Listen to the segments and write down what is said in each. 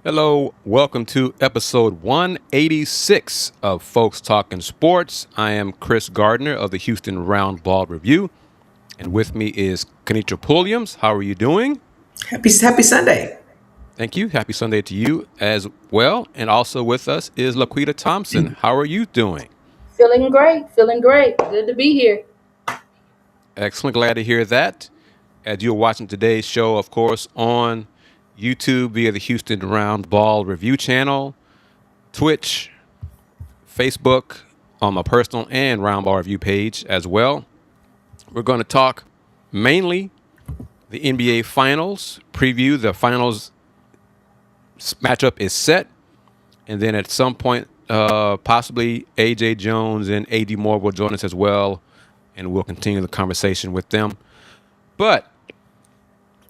Hello, welcome to episode 186 of Folks Talking Sports. I am Chris Gardner of the Houston Round Ball Review, and with me is Kenitra Pulliams. How are you doing? Happy Sunday. Thank you. Happy Sunday to you as well. And also with us is Laquita Thompson. How are you doing? Feeling great, feeling great. Good to be here. Excellent. Glad to hear that. As you're watching today's show, of course, on YouTube via the Houston Round Ball Review channel, Twitch, Facebook, on my personal and Round Ball Review page as well. We're going to talk mainly the NBA Finals, preview the Finals matchup is set, and then at some point, possibly AJ Jones and AD Moore will join us as well, and we'll continue the conversation with them. But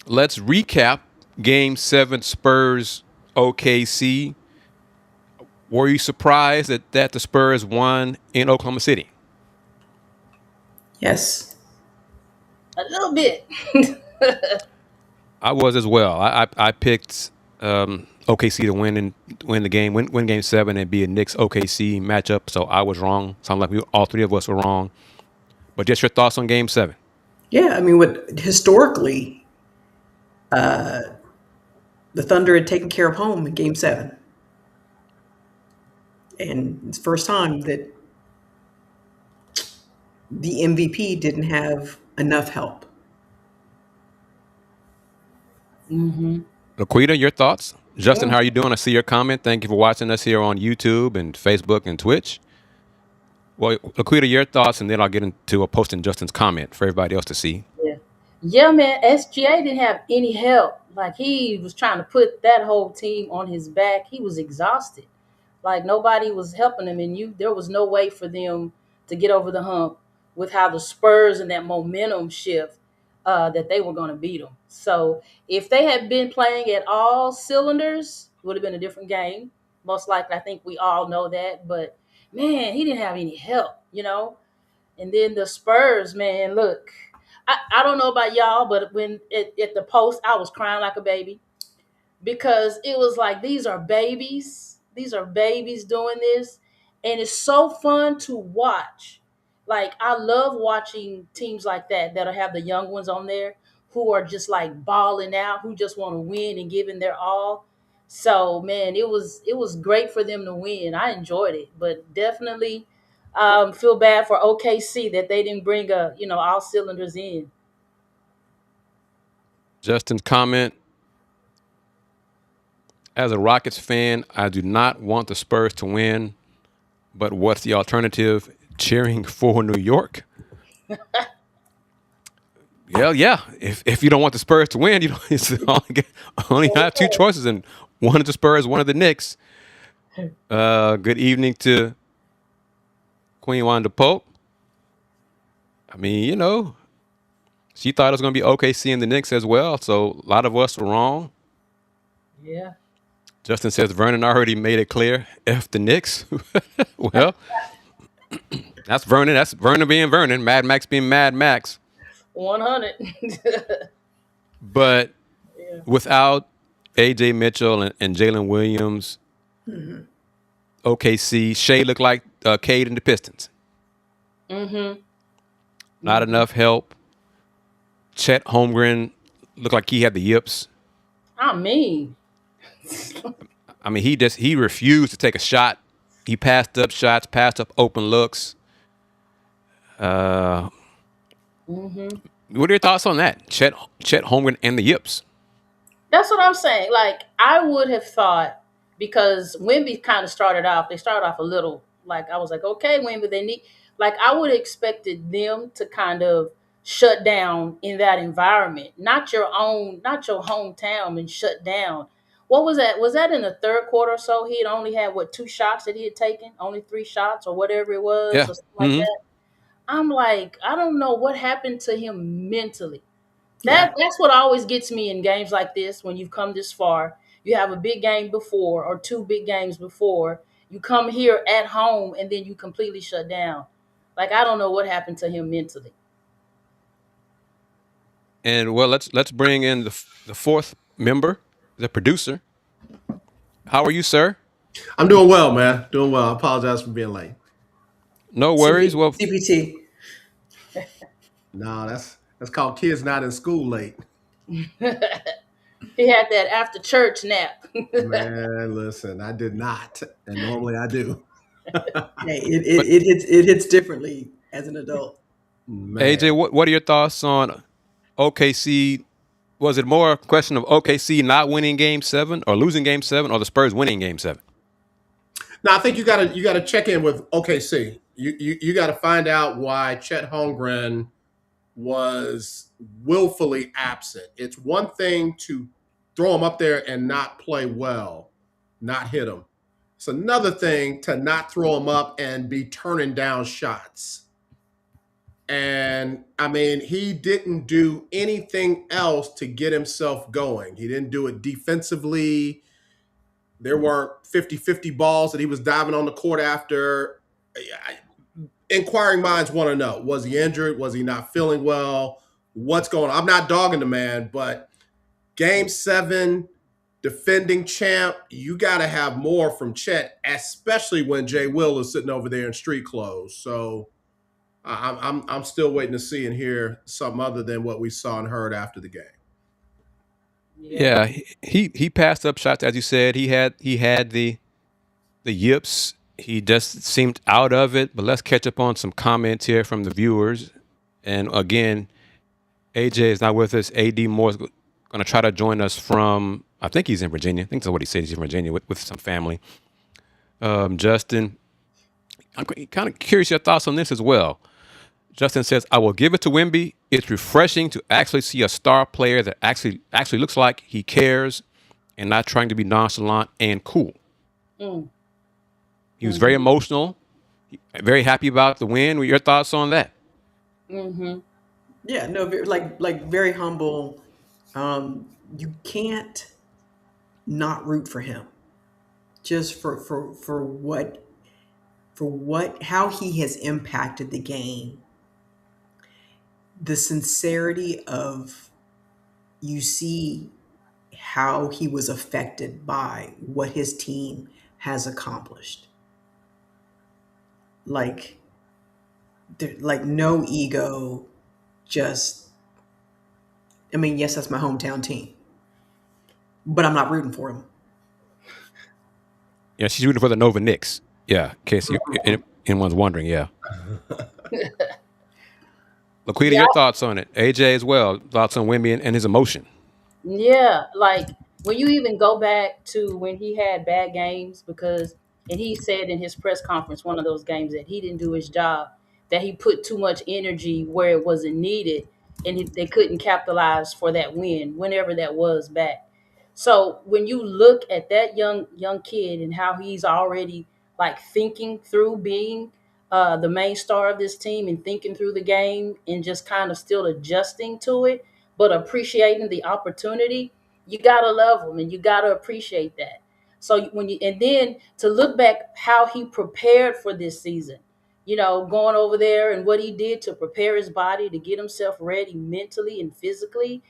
let's recap Game 7 Spurs OKC. Were you surprised that the Spurs won in Oklahoma City? Yes. A little bit. I was as well. I picked OKC to win the game, win Game 7, and be a Knicks OKC matchup. So I was wrong. Sounds like all three of us were wrong. But just your thoughts on Game 7. Yeah, I mean, historically, the Thunder had taken care of home in Game 7. And it's the first time that the MVP didn't have enough help. Laquita, your thoughts? Justin, how are you doing? I see your comment. Thank you for watching us here on YouTube and Facebook and Twitch. Well, Laquita, your thoughts, and then I'll get into posting Justin's comment for everybody else to see. Yeah, man. SGA didn't have any help. Like he was trying to put that whole team on his back. He was exhausted. Like nobody was helping him, and there was no way for them to get over the hump with how the Spurs and that momentum shift that they were going to beat them. So if they had been playing at all cylinders, it would have been a different game. Most likely, I think we all know that. But man, he didn't have any help. And then the Spurs, man, look, I don't know about y'all, but when at the post, I was crying like a baby because it was like these are babies. These are babies doing this. And it's so fun to watch. Like I love watching teams like that'll have the young ones on there who are just like balling out, who just want to win and giving their all. So man, it was great for them to win. I enjoyed it, but definitely feel bad for OKC that they didn't bring all cylinders in. Justin's comment: as a Rockets fan, I do not want the Spurs to win, but what's the alternative? Cheering for New York? Yeah. If you don't want the Spurs to win, it's only have two choices, and one of the Spurs, one of the Knicks. Good evening to Queen Wanda Pope. I mean, she thought it was going to be OKC and the Knicks as well, so a lot of us were wrong. Yeah. Justin says Vernon already made it clear. F the Knicks. Well, that's Vernon. That's Vernon being Vernon. Mad Max being Mad Max. 100. But Yeah. without AJ Mitchell and Jalen Williams, OKC, Shea looked like Cade and the Pistons. Not enough help. Chet Holmgren looked like he had the yips. I mean, I mean, he refused to take a shot. He passed up shots, passed up open looks. What are your thoughts on that? Chet Holmgren and the yips. that's what I'm saying. Like, I would have thought because Wemby kind of they started off a little like, I was like, okay, Wemby, they need, like, I would have expected them to kind of shut down in that environment, not your hometown and shut down. What was that? Was that in the third quarter or so? He had only had, what, two shots that he had taken? Only three shots or whatever it was Yeah. or something like that. I'm like, I don't know what happened to him mentally. That's what always gets me in games like this. When you've come this far, you have a big game before or two big games before. You come here at home and then you completely shut down. Like I don't know what happened to him mentally. And well, let's bring in the fourth member, the producer. How are you, sir? I'm doing well, man. Doing well. I apologize for being late. No worries. Well, CPT. No, that's called kids not in school late. He had that after church nap. Man, listen, I did not, and normally I do. Hey, but it hits differently as an adult. AJ, Man, what are your thoughts on OKC? Was it more a question of OKC not winning Game 7 or losing Game 7, or the Spurs winning Game 7? now I think you gotta check in with OKC. You got to find out why Chet Holmgren was willfully absent. It's one thing to throw him up there and not play well, not hit him. It's another thing to not throw him up and be turning down shots. And I mean, he didn't do anything else to get himself going. He didn't do it defensively. There weren't 50-50 balls that he was diving on the court after. Inquiring minds want to know, was he injured? Was he not feeling well? What's going on? I'm not dogging the man, but game 7, defending champ, you got to have more from Chet, especially when Jay Will is sitting over there in street clothes. So I'm still waiting to see and hear something other than what we saw and heard after the game. Yeah. Yeah, he passed up shots, as you said. He had the yips. He just seemed out of it. But let's catch up on some comments here from the viewers. And again, AJ is not with us. AD Moore is going to try to join us from, I think he's in Virginia. I think that's what he said. He's in Virginia with some family. Justin, I'm kind of curious your thoughts on this as well. Justin says, "I will give it to Wimby. It's refreshing to actually see a star player that actually looks like he cares and not trying to be nonchalant and cool." Mm. He was very Mm-hmm. emotional, very happy about the win. What are your thoughts on that? Mm-hmm. Yeah, no, like very humble. You can't not root for him just for what how he has impacted the game. The sincerity of you see how he was affected by what his team has accomplished. Like like no ego, just I mean, yes, that's my hometown team, but I'm not rooting for him. Yeah, she's rooting for the Nova Knicks. Yeah, in case anyone's wondering. Yeah, Laquita, Yeah, your thoughts on it? AJ as well. Thoughts on Wimby and his emotion? yeah. Like when you even go back to when he had bad games, because and he said in his press conference one of those games that he didn't do his job, that he put too much energy where it wasn't needed, and they couldn't capitalize for that win whenever that was back. So when you look at that young kid and how he's already like thinking through being the main star of this team and thinking through the game and just kind of still adjusting to it, but appreciating the opportunity, you gotta love him and you gotta appreciate that. So when you and then to look back how he prepared for this season, going over there and what he did to prepare his body to get himself ready mentally and physically,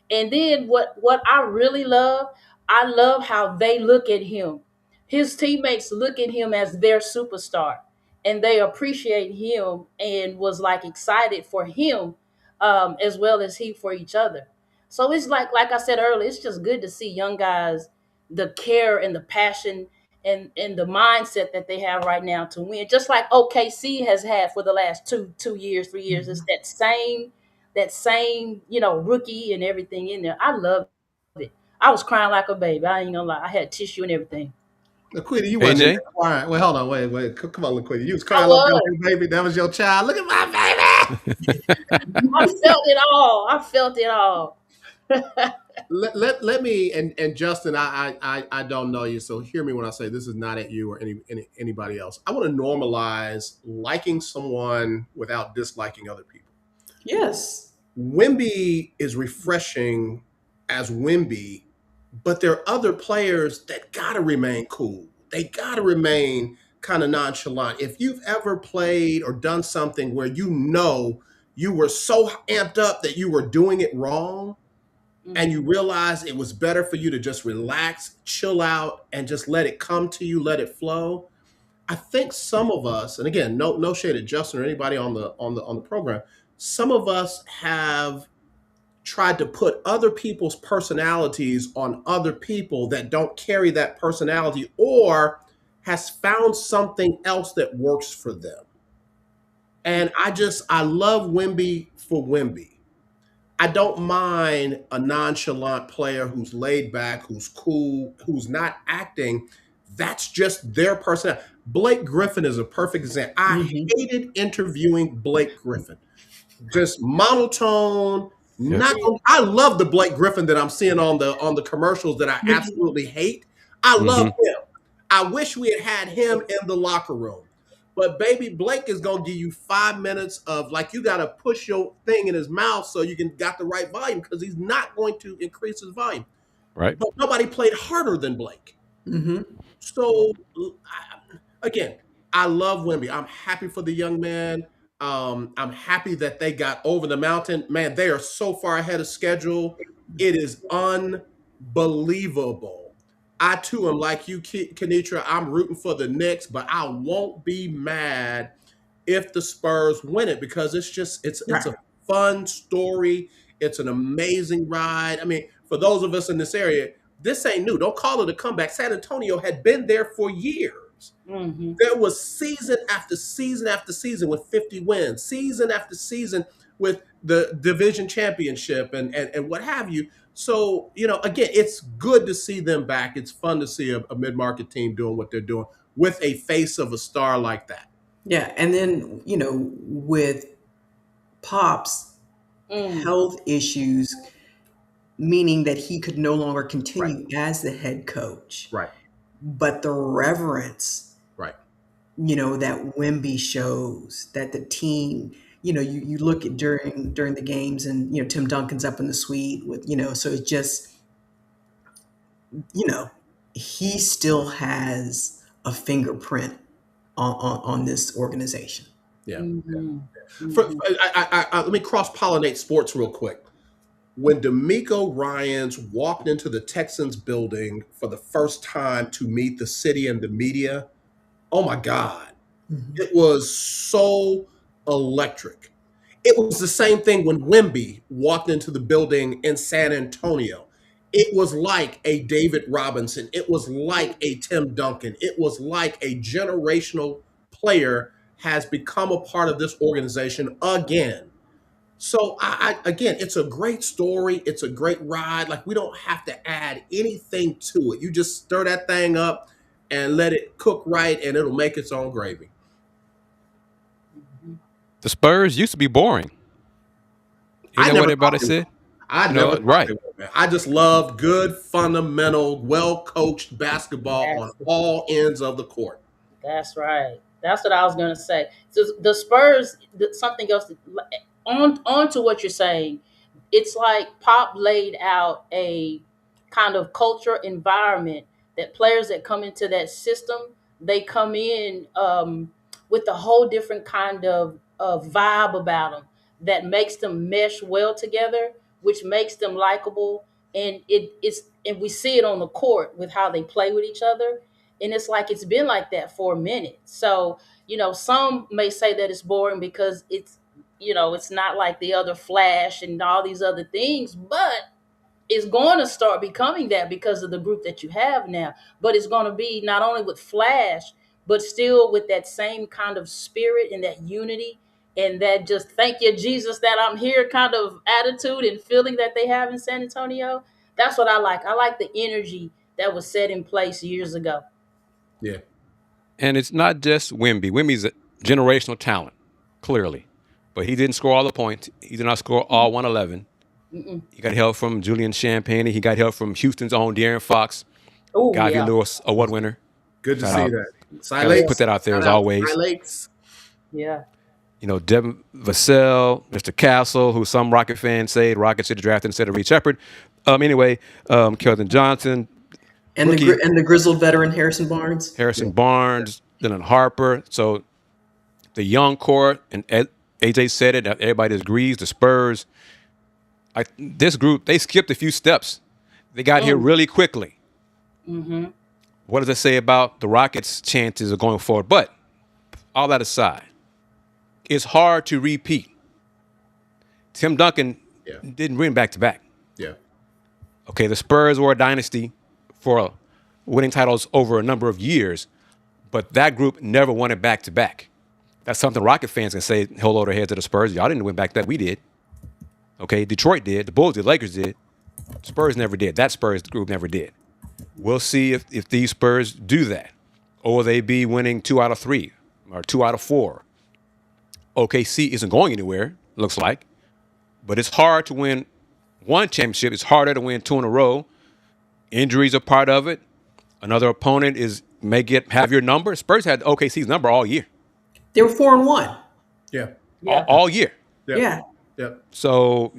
and then what I really love, I love how they look at him. His teammates look at him as their superstar, and they appreciate him and was like excited for him, as well as he for each other. So it's like I said earlier, it's just good to see young guys, the care and the passion and the mindset that they have right now to win, just like OKC has had for the last 2 years, 3 years. It's that same rookie and everything in there. I love it. I was crying like a baby. I ain't gonna lie. I had tissue and everything. Laquita, you wasn't in AJ, there crying. Wait, hold on. Wait. Come on, Laquita. You was I crying like that was was. your baby. That was your child. Look at my baby. I felt it all. I felt it all. Let me and Justin, I don't know you, so hear me when I say this is not at you or anybody else. I want to normalize liking someone without disliking other people. Yes. Wimby is refreshing as Wimby, but there are other players that gotta remain cool. They gotta remain kind of nonchalant. If you've ever played or done something where you know you were so amped up that you were doing it wrong, and you realize it was better for you to just relax, chill out, and just let it come to you, let it flow. I think some of us, and again, no shade at Justin or anybody on the program, some of us have tried to put other people's personalities on other people that don't carry that personality or has found something else that works for them. And I love Wimby for Wimby. I don't mind a nonchalant player who's laid back, who's cool, who's not acting. That's just their personality. Blake Griffin is a perfect example. I Mhm. hated interviewing Blake Griffin. Just monotone. Yep. Not. I love the Blake Griffin that I'm seeing on the commercials that I absolutely hate. I love Mm-hmm. him. I wish we had him in the locker room. But baby, Blake is gonna give you 5 minutes of like you gotta push your thing in his mouth so you can got the right volume because he's not going to increase his volume. Right. But nobody played harder than Blake. Mhm. So again, I love Wimby. I'm happy for the young man. I'm happy that they got over the mountain. Man, they are so far ahead of schedule. It is unbelievable. I too am like you, Kenitra. I'm rooting for the Knicks, but I won't be mad if the Spurs win it because it's Right. a fun story. It's an amazing ride. I mean, for those of us in this area, this ain't new. Don't call it a comeback. San Antonio had been there for years. Mm-hmm. There was season after season after season with 50 wins, season after season with the division championship and what have you. So, again, it's good to see them back. It's fun to see a mid-market team doing what they're doing with a face of a star like that. Yeah, and then with Pop's health issues, meaning that he could no longer Right, continue as the head coach, right, but the reverence right. that Wimby shows, that the team, you look at during the games, and Tim Duncan's up in the suite with, so it's just, you know he still has a fingerprint on this organization. Yeah. Mm-hmm. Mm-hmm. Let me cross pollinate sports real quick. When D'Amico Ryans walked into the Texans building for the first time to meet the city and the media, oh my God, Mhm. it was so electric. It was the same thing when Wimby walked into the building in San Antonio. It was like a David Robinson. It was like a Tim Duncan. It was like a generational player has become a part of this organization again. So again, it's a great story. It's a great ride. Like we don't have to add anything to it. You just stir that thing up and let it cook right, and it'll make its own gravy. The Spurs used to be boring. Isn't I that what never thought everybody they were. said? I never thought Right. they were, man. I just love good, fundamental, well coached basketball on That's all ends of the court. That's right. That's what I was gonna say. So the Spurs, something else. On to what you're saying. It's like Pop laid out a kind of culture environment that players that come into that system, they come in with a whole different kind of vibe about them that makes them mesh well together, which makes them likable, and and we see it on the court with how they play with each other, and it's like it's been like that for a minute. So some may say that it's boring because it's not like the other Flash and all these other things, but it's going to start becoming that because of the group that you have now. But it's going to be not only with Flash, but still with that same kind of spirit and that unity and that just thank you, Jesus, that I'm here kind of attitude and feeling that they have in San Antonio. That's what I like. I like the energy that was set in place years ago. Yeah. And it's not just Wimby. Wimby's a generational talent, clearly. But he didn't score all the points. He did not score all 111. Mm-mm. He got help from Julian Champagne. He got help from Houston's own De'Aaron Fox, Oh, Gavi yeah. Lewis award winner. Good to Shout see out. that. Cy Got to Yeah. put Lakes. that out there Shout as out Cy always. Lakes. Yeah. Devin Vassell, Mr. Castle, who some Rocket fans say the Rockets should have drafted instead of Reed Shepard. Anyway, Kelvin Johnson, And rookie the grizzled veteran Harrison Barnes. Harrison Barnes, Dylan Harper. So the young core, and AJ said it, everybody agrees, the Spurs Like this group, they skipped a few steps. They got here really quickly. Mm-hmm. What does it say about the Rockets' chances of going forward? But all that aside, it's hard to repeat. Tim Duncan Yeah. didn't win back to back. Yeah. Okay, the Spurs were a dynasty for winning titles over a number of years, but that group never won it back to back. That's something Rocket fans can say, hold over their heads to the Spurs. Y'all didn't win back to back. We did. Okay, Detroit did. The Bulls did. Lakers did. Spurs never did. That Spurs group never did. We'll see if these Spurs do that. Or will they be winning 2 out of 3 or 2 out of 4? OKC isn't going anywhere, looks like. But it's hard to win one championship. It's harder to win 2 in a row. Injuries are part of it. Another opponent may have your number. Spurs had OKC's number all year. They were 4-1. Yeah. Yeah. All year. Yeah. Yeah. So,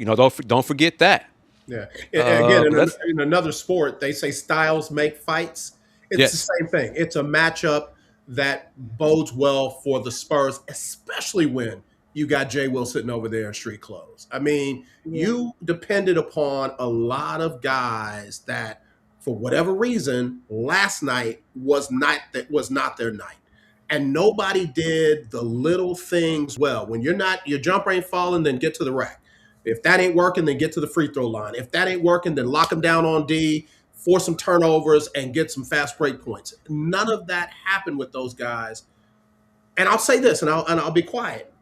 don't forget that. Yeah. Again, that's- in another sport, they say styles make fights. It's Yes. the same thing. It's a matchup that bodes well for the Spurs, especially when you got Jay Will sitting over there in street clothes. I mean, you depended upon a lot of guys that, for whatever reason, last night was not their night. And nobody did the little things well. When your jumper ain't falling, then get to the rack. If that ain't working, then get to the free throw line. If that ain't working, then lock them down on D, force some turnovers, and get some fast break points. None of that happened with those guys. And I'll say this, and I'll be quiet.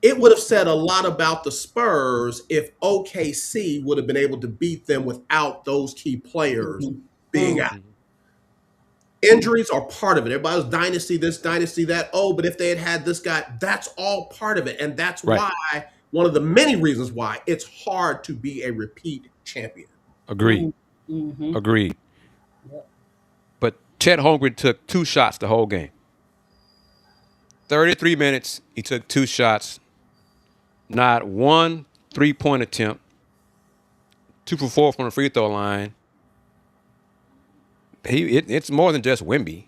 It would have said a lot about the Spurs if OKC would have been able to beat them without those key players being out. Injuries are part of it. Everybody's dynasty this, dynasty that. Oh, but if they had this guy, that's all part of it. And that's why, one of the many reasons why, it's hard to be a repeat champion. Agreed. Mm-hmm. Agreed. Yep. But Chet Holmgren took 2 shots the whole game. 33 minutes, he took 2 shots. Not one 3-point attempt. 2 for 4 from the free throw line. It's more than just Wemby.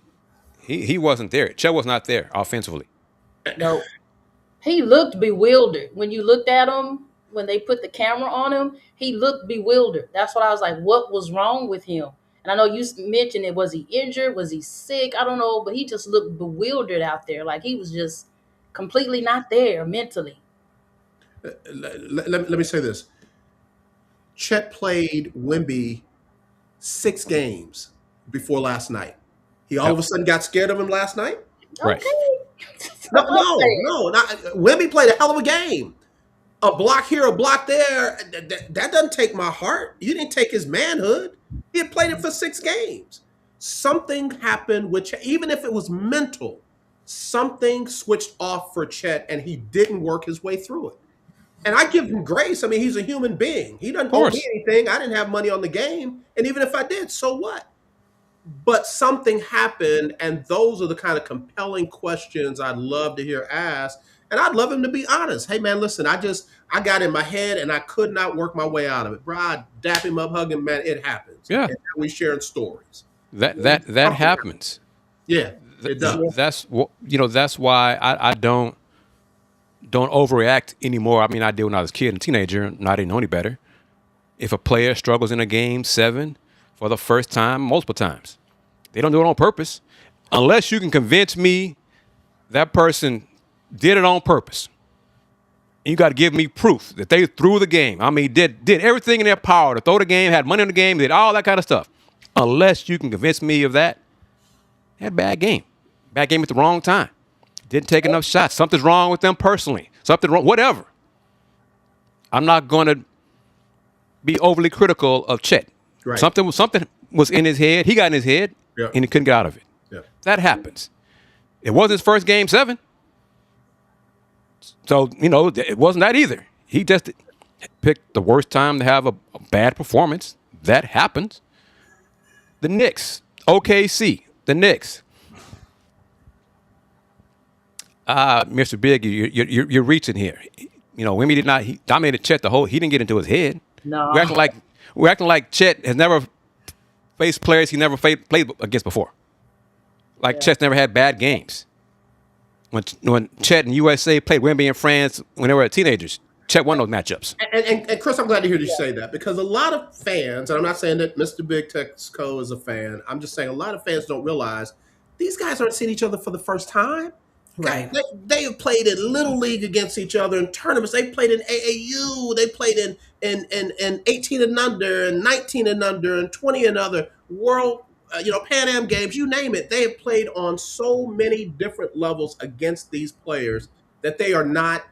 He wasn't there. Chet was not there offensively. No. He looked bewildered. When you looked at him, when they put the camera on him, he looked bewildered. That's what I was like, what was wrong with him? And I know you mentioned it. Was he injured? Was he sick? I don't know. But he just looked bewildered out there. Like he was just completely not there mentally. Let me say this. Chet played Wemby 6 games before last night. He all of a sudden got scared of him last night? Right. Okay. No. Wemby played a hell of a game. A block here, a block there. That doesn't take my heart. You didn't take his manhood. He had played it for 6 games. Something happened with Chet, even if it was mental. Something switched off for Chet, and he didn't work his way through it. And I give him grace. I mean, he's a human being. He doesn't owe me anything. I didn't have money on the game. And even if I did, so what? But something happened, and those are the kind of compelling questions I'd love to hear asked. And I'd love him to be honest. Hey, man, listen, I got in my head, and I could not work my way out of it. Bro, I dap him up, hug him, man, it happens. Yeah. And we sharing stories. That happens. Yeah, it does. That's why I don't overreact anymore. I mean, I did when I was a kid and teenager, and I didn't know any better. If a player struggles in a game 7 for the first time, multiple times, they don't do it on purpose. Unless you can convince me that person did it on purpose. You got to give me proof that they threw the game. I mean, did everything in their power to throw the game, had money on the game, did all that kind of stuff. Unless you can convince me of that, they had a bad game. Bad game at the wrong time. Didn't take enough shots. Something's wrong with them personally. Something wrong, whatever. I'm not going to be overly critical of Chet. Right. Something was in his head. He got in his head, and he couldn't get out of it. Yeah. That happens. It wasn't his first game 7. So, it wasn't that either. He just picked the worst time to have a bad performance. That happens. The Knicks, OKC, the Knicks. Mr. Big, you're reaching here. Wemby did not. He dominated Chet the whole. He didn't get into his head. No. We're acting like Chet has never faced players he never played against before. Like Chet's never had bad games. When Chet and USA played Wemby in France when they were teenagers, Chet won those matchups. And Chris, I'm glad to hear you Yeah. say that because a lot of fans, and I'm not saying that Mr. Big Texco is a fan. I'm just saying a lot of fans don't realize these guys aren't seeing each other for the first time. Right. They have played in little league against each other in tournaments. They played in AAU. They played in 18 and under, and 19 and under, and 20 and under world, Pan Am games. You name it. They have played on so many different levels against these players that they are not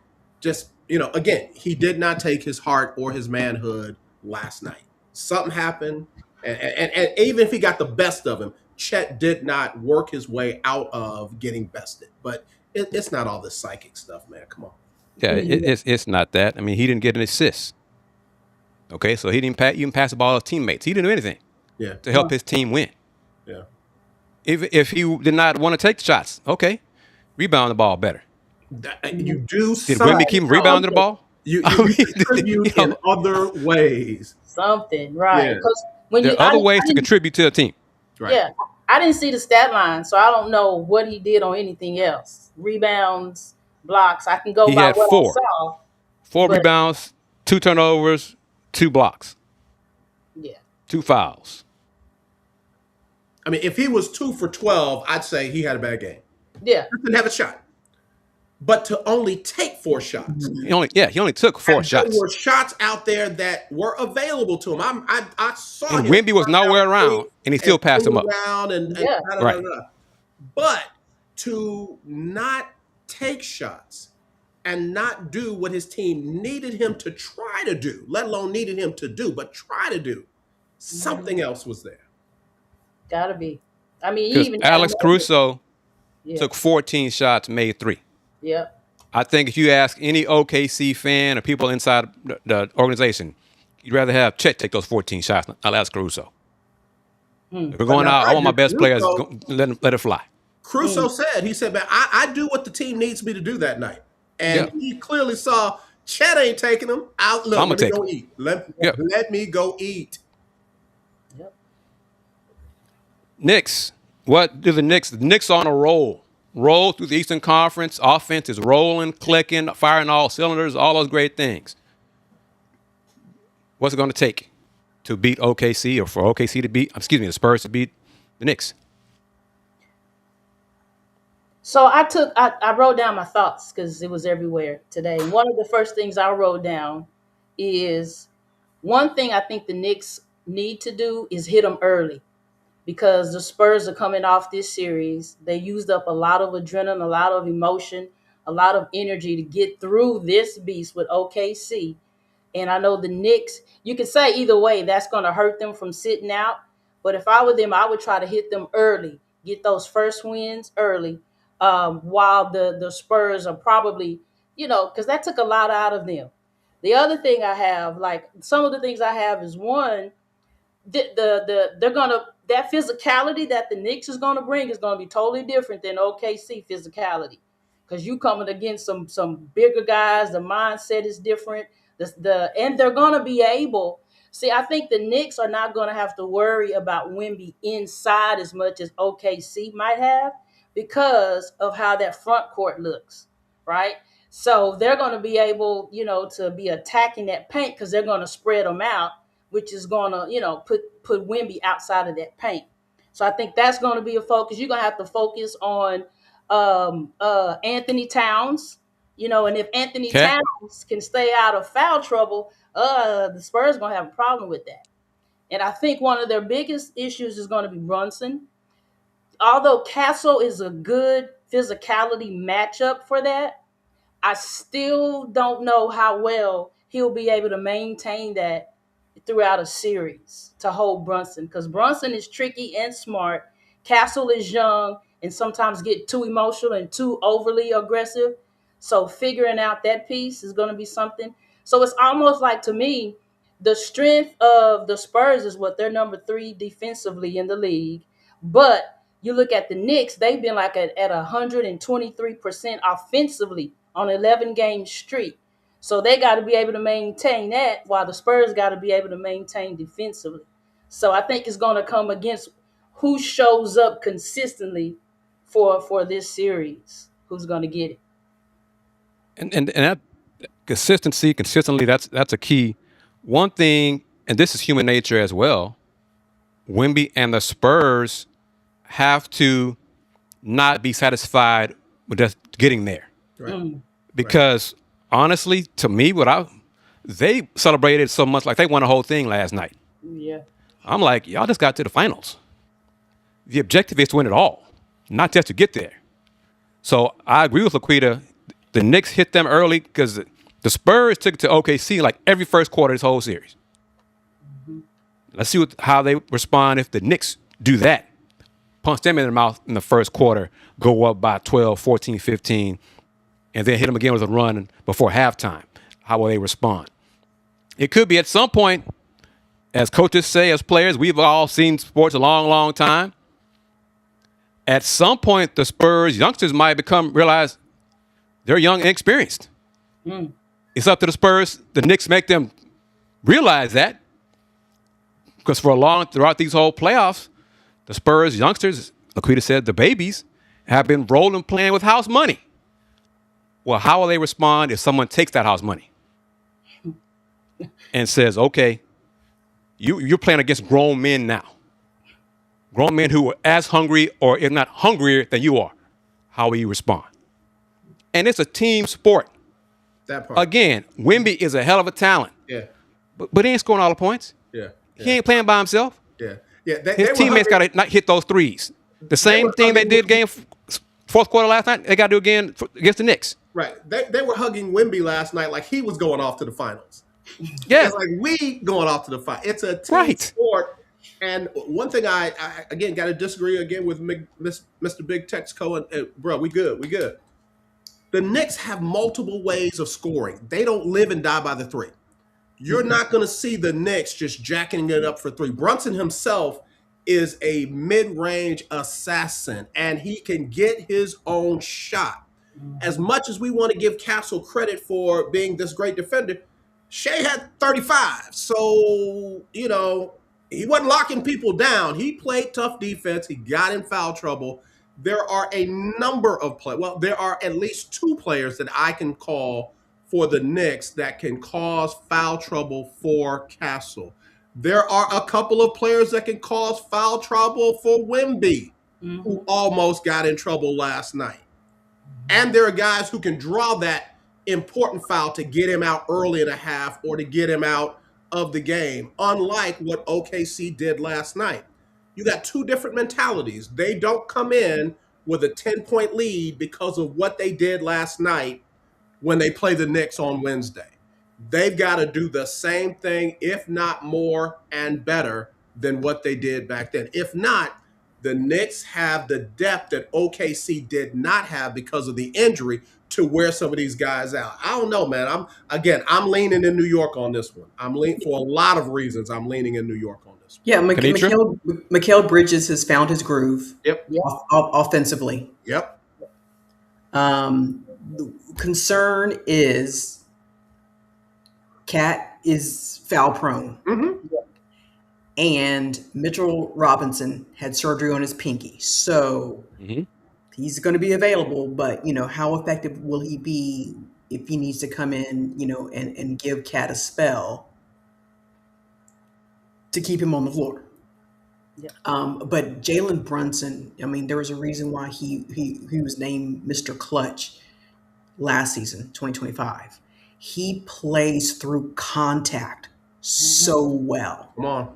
just, again, he did not take his heart or his manhood last night. Something happened, and even if he got the best of him, Chet did not work his way out of getting bested. But it's not all this psychic stuff, man. Come on. Yeah, Mhm. it's not that. I mean, he didn't get an assist. Okay, so he didn't even pass the ball to his teammates. He didn't do anything Yeah, to help his team win. yeah. If he did not want to take the shots, okay, rebound the ball better. You do Did some, Wemby keep rebounding the ball? you I you mean, contribute in other ways. Something, right? Yeah, Because when there you, are other ways to contribute to a team. right. yeah, I didn't see the stat line, so I don't know what he did on anything else. Rebounds, blocks. I can go He by had what I saw, four but rebounds, 2 turnovers, 2 blocks, yeah, 2 fouls. I mean, if he was 2 for 12, I'd say he had a bad game. yeah, He didn't have a shot. But to only take 4 shots, He only took four and there shots, were shots out there that were available to him. I saw and him Wemby was turn down nowhere three around, and he and still passed him swing up. around and yeah. da, da, da, Right. da. But to not take shots and not do what his team needed him to try to do, let alone needed him to do, but try to do, something else was there. Gotta be. I mean, he Because even had a Alex moment. Caruso Yeah, took 14 shots, made 3. yeah. I think if you ask any OKC fan or people inside the organization, you'd rather have Chet take those 14 shots than Alex Caruso. Hmm. If we're But going now, out, I want my mind best you, players let it fly. Crusoe said, he said, man, I do what the team needs me to do that night. Yeah. And he clearly saw Chet ain't taking him out. So I'm Look, gonna let me take go him. eat. Let, Yep. let me go eat. Yep. Knicks. What do the Knicks? The Knicks on a roll. Roll through the Eastern Conference. Offense is rolling, clicking, firing all cylinders, all those great things. What's it going to take to beat OKC or for OKC to beat, the Spurs to beat the Knicks? So I wrote down my thoughts because it was everywhere today. One of the first things I wrote down is one thing I think the Knicks need to do is hit them early because the Spurs are coming off this series. They used up a lot of adrenaline, a lot of emotion, a lot of energy to get through this beast with OKC. And I know the Knicks, you can say either way, that's going to hurt them from sitting out. But if I were them, I would try to hit them early, get those first wins early, while the Spurs are probably, because that took a lot out of them. The other thing I have, like some of the things I have is one, they're gonna that physicality that the Knicks is gonna bring is gonna be totally different than OKC physicality, because you coming against some bigger guys. The mindset is different. And they're gonna be able. See, I think the Knicks are not gonna have to worry about Wemby inside as much as OKC might have because of how that front court looks, right? So they're going to be able, to be attacking that paint because they're going to spread them out, which is going to, put Wemby outside of that paint. So I think that's going to be a focus. You're going to have to focus on Anthony Towns, and if Anthony Okay. Towns can stay out of foul trouble, the Spurs are going to have a problem with that. And I think one of their biggest issues is going to be Brunson. Although Castle is a good physicality matchup for that, I still don't know how well he'll be able to maintain that throughout a series to hold Brunson, because Brunson is tricky and smart. Castle is young and sometimes get too emotional and too overly aggressive. So figuring out that piece is going to be something. So it's almost like, to me, the strength of the Spurs is what they're number 3 defensively in the league. But you look at the Knicks, they've been like at 123% offensively on 11 game streak. So they got to be able to maintain that while the Spurs got to be able to maintain defensively. So I think it's going to come against who shows up consistently for this series, who's going to get it. And that consistently, that's a key. One thing, and this is human nature as well, Wemby and the Spurs have to not be satisfied with just getting there. Right. Because honestly, to me, they celebrated so much like they won the whole thing last night. Yeah. I'm like, y'all just got to the finals. The objective is to win it all, not just to get there. So I agree with Laquita. The Knicks hit them early because the Spurs took it to OKC like every first quarter of this whole series. Let's see how they respond if the Knicks do that. Punch them in the mouth in the first quarter, go up by 12, 14, 15, and then hit them again with a run before halftime. How will they respond? It could be at some point, as coaches say, as players, we've all seen sports a long, long time. At some point, the Spurs youngsters might realize they're young and experienced. It's up to the Spurs. The Knicks make them realize that. Because throughout these whole playoffs, the Spurs youngsters, Laquita said, the babies, have been rolling playing with house money. Well, how will they respond if someone takes that house money and says, okay, you're playing against grown men now. Grown men who are as hungry or if not hungrier than you are. How will you respond? And it's a team sport. That part. Again, Wemby is a hell of a talent. Yeah. But he ain't scoring all the points. Yeah. He ain't playing by himself. Yeah. Yeah. His teammates got to not hit those threes. The same thing they did fourth quarter last night, they got to do again against the Knicks. Right. They were hugging Wemby last night like he was going off to the finals. Yeah. It's like we going off to the finals. It's a team sport. And one thing I again got to disagree again with Mr. Big Texco and bro, we good. The Knicks have multiple ways of scoring. They don't live and die by the three. You're not going to see the Knicks just jacking it up for three. Brunson himself is a mid-range assassin, and he can get his own shot. As much as we want to give Castle credit for being this great defender, Shea had 35. So, he wasn't locking people down. He played tough defense. He got in foul trouble. There are a number of players. Well, there are at least two players that I can call for the Knicks that can cause foul trouble for Castle. There are a couple of players that can cause foul trouble for Wemby, who almost got in trouble last night. And there are guys who can draw that important foul to get him out early in a half or to get him out of the game, unlike what OKC did last night. You got two different mentalities. They don't come in with a 10-point lead because of what they did last night when they play the Knicks on Wednesday. They've got to do the same thing, if not more and better than what they did back then. If not, the Knicks have the depth that OKC did not have because of the injury to wear some of these guys out. I don't know, man. I'm leaning in New York on this one. I'm leaning for a lot of reasons. I'm leaning in New York on this one. Yeah, Mikal Bridges has found his groove. Yep. Offensively. Yep. The concern is Cat is foul prone. And Mitchell Robinson had surgery on his pinky. So he's going to be available, but how effective will he be if he needs to come in, and give Cat a spell to keep him on the floor? Yeah. But Jalen Brunson, there was a reason why he was named Mr. Clutch last season, 2025. He plays through contact so well. Come on.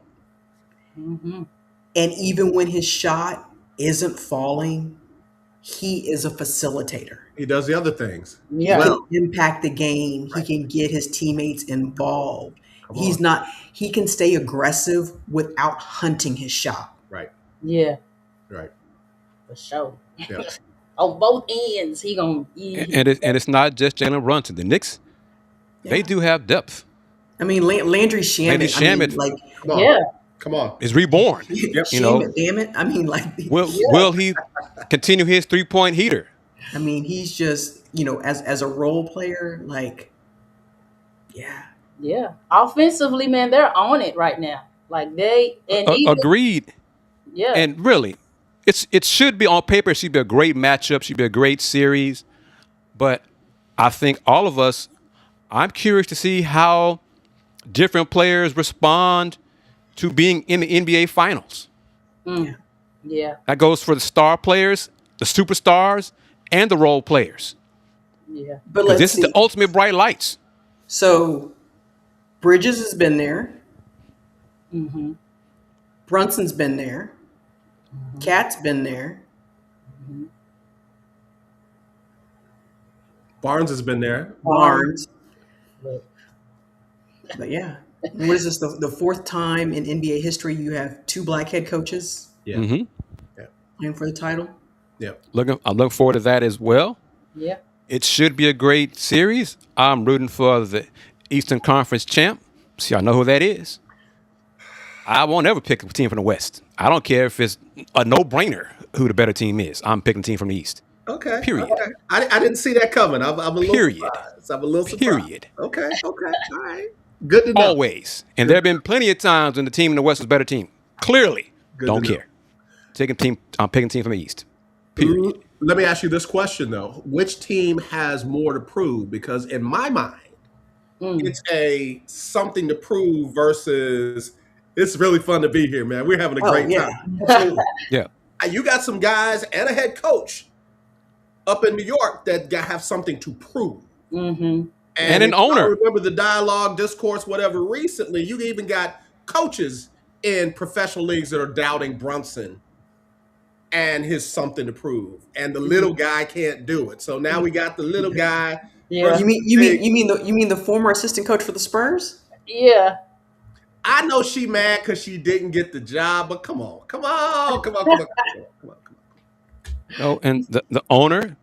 And even when his shot isn't falling, he is a facilitator. He does the other things. He can impact the game. Right. He can get his teammates involved. He can stay aggressive without hunting his shot. Right. Yeah. Right. For sure. Yeah. On both ends, he gonna. And it's not just Jalen Brunson. The Knicks, they do have depth. Landry Shamet. Come on. Come on. Is reborn. Yep. Shamet, damn it. Will he continue his 3-point heater? He's just, as a role player, Yeah. Offensively, man, they're on it right now. Agreed. Yeah. And really, it should be on paper. It should be a great matchup. Should be a great series. But I think all of us I'm curious to see how different players respond to being in the NBA Finals. Mm. Yeah. That goes for the star players, the superstars, and the role players. Yeah. But Because let's this is the see. ultimate bright lights. So Bridges has been there. Mm-hmm. Brunson's been there. Cat's been there. Barnes has been there. Barnes. But But yeah, what is this? The fourth time in NBA history you have two black head coaches Yeah. Mm-hmm. playing for the title. Yeah. I'm looking forward to that as well. yeah. It should be a great series. I'm rooting for the Eastern Conference champ. See, I know who that is. I won't ever pick a team from the West. I don't care if it's a no-brainer who the better team is. I'm picking a team from the East. Okay. Period. Okay. I didn't see that coming. I'm a little Period. surprised. I'm a little surprised. Period. Okay. Okay. All right. Good to know. Always. And there have been plenty of times when the team in the West was a better team. Clearly. Good Don't to know. care. I'm picking a team from the East. Period. Let me ask you this question though: which team has more to prove? Because in my mind, it's a something to prove versus it's really fun to be here, man. We're having a Oh great yeah, time. absolutely. Yeah. You got some guys and a head coach up in New York that have something to prove. Mm-hmm. And an if y'all owner. remember the dialogue, discourse, whatever. Recently, you even got coaches in professional leagues that are doubting Brunson and his something to prove, and the little guy can't do it. So now we got the little guy. Yeah. versus You the big- mean the former assistant coach for the Spurs? Yeah. I know she mad because she didn't get the job, but come on. Oh, and the owner,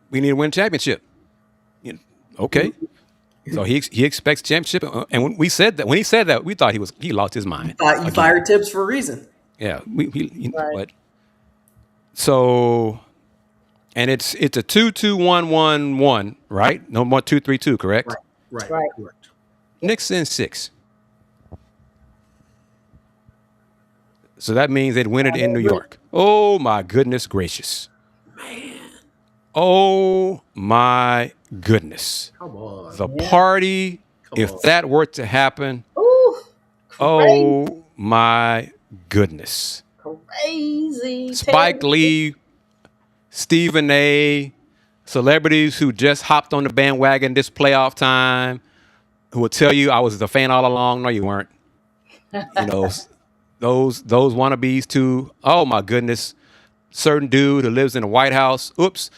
we need to win a championship. You know, okay. So he expects championship, and when he said that, we thought he lost his mind. You again. fired Tibbs for a reason. Yeah, Right. but so, and it's a 2-2-1-1-1, right? No more 2-3-2, correct? Right. Right. Correct. Knicks in 6. So that means they'd win it in New York. Oh my goodness gracious! Man, Oh my goodness! come on. The party, if on. that were to happen, Ooh. oh my goodness! Crazy. Spike Lee, Stephen A, celebrities who just hopped on the bandwagon this playoff time, who will tell you I was the fan all along. No, you weren't. You know, those wannabes too. Oh my goodness! Certain dude who lives in the White House. Oops,